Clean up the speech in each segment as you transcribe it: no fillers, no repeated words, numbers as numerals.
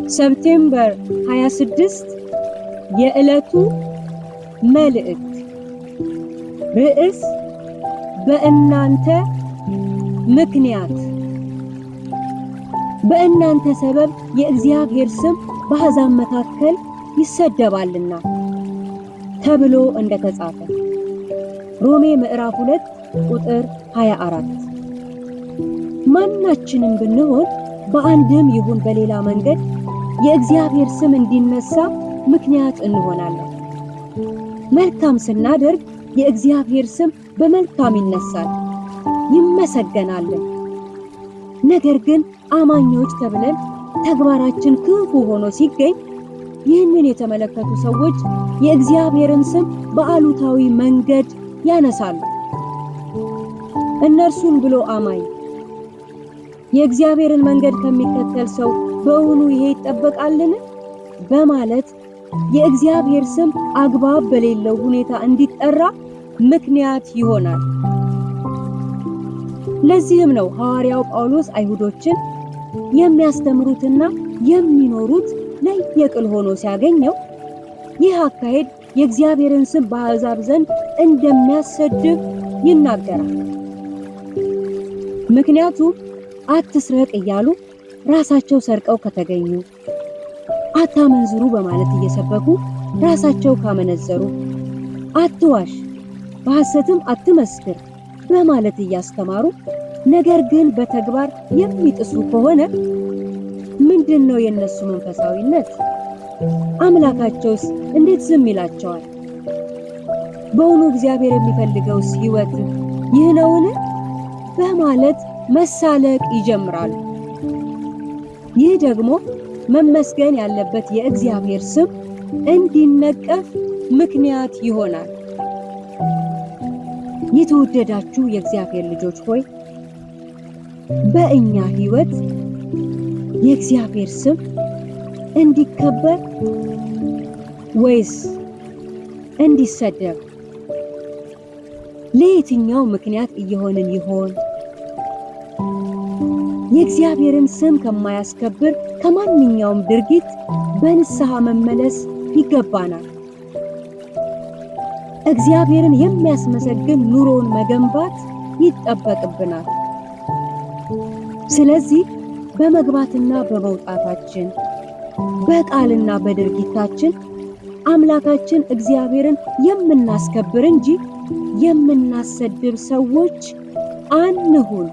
ሰፕቴምበር 26 የዕለቱ መልእክት ርዕስ በእናንተ ምክንያት። በእናንተ ሰበብ የእግዚአብሔር ስም በአሕዛብ መካከል ይሰደባልና ተብሎ እንደተጻፈ ሮሜ ምዕራፍ 2 ቁጥር 24። ማናችንም ብንሆን በአንድም ይሁን በሌላ መንገድ የእግዚአብሔር ስም እንዲነሳ ምክንያት እንሆናለን። መልካም ስናደርግ የእግዚአብሔር ስም በመልካም ይነሳል፣ ይመሰገናል። ነገር ግን አማኞች ተብለን ተግባራችን ክፉ ሆኖ ሲገኝ ይህንን የተመለከቱ ሰዎች የእግዚአብሔርን ስም በአሉታዊ መንገድ ያነሳሉ። እነርሱን ብሎ አማኝ የእግዚአብሔርን መንገድ ከሚከተል ሰው በእውኑ ይሄ ይጠበቃልን? በማለት የእግዚአብሔር ስም አግባብ በሌለው ሁኔታ እንዲጠራ ምክንያት ይሆናል። ለዚህም ነው ሐዋርያው ጳውሎስ አይሁዶችን የሚያስተምሩትና የሚኖሩት ለየቅል ሆኖ ሲያገኘው ይህ አካሄድ የእግዚአብሔርን ስም በአሕዛብ ዘንድ እንደሚያሰድብ ይናገራል። ምክንያቱም አትስረቅ እያሉ ራሳቸው ሰርቀው ከተገኙ፣ አታመንዝሩ በማለት እየሰበኩ ራሳቸው ካመነዘሩ፣ አትዋሽ በሐሰትም አትመስክር በማለት እያስተማሩ ነገር ግን በተግባር የሚጥሱ ከሆነ ምንድነው የነሱ መንፈሳዊነት? አምላካቸውስ እንዴት ዝም ይላቸዋል? በእውኑ እግዚአብሔር የሚፈልገውስ ሕይወት ይህ ነውን? በማለት መሳለቅ ይጀምራሉ። ይህ ደግሞ መመስገን ያለበት የእግዚአብሔር ስም እንዲነቀፍ ምክንያት ይሆናል። የተወደዳችሁ የእግዚአብሔር ልጆች ሆይ በእኛ ሕይወት የእግዚአብሔር ስም እንዲከበር ወይስ እንዲሰደብ? ለየትኛው ምክንያት እየሆንን ይሆን? የእግዚአብሔርን ስም ከማያስከብር ከማንኛውም ድርጊት በንስሐ መመለስ ይገባናል። እግዚአብሔርን የሚያስመሰግን ኑሮን መገንባት ይጠበቅብናል። ስለዚህ በመግባትና በመውጣታችን በቃልና በድርጊታችን አምላካችን እግዚአብሔርን የምናስከብር እንጂ የምናሰድብ ሰዎች አንሁን።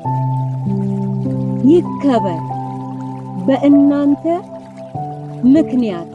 ይከበር በእናንተ ምክንያት።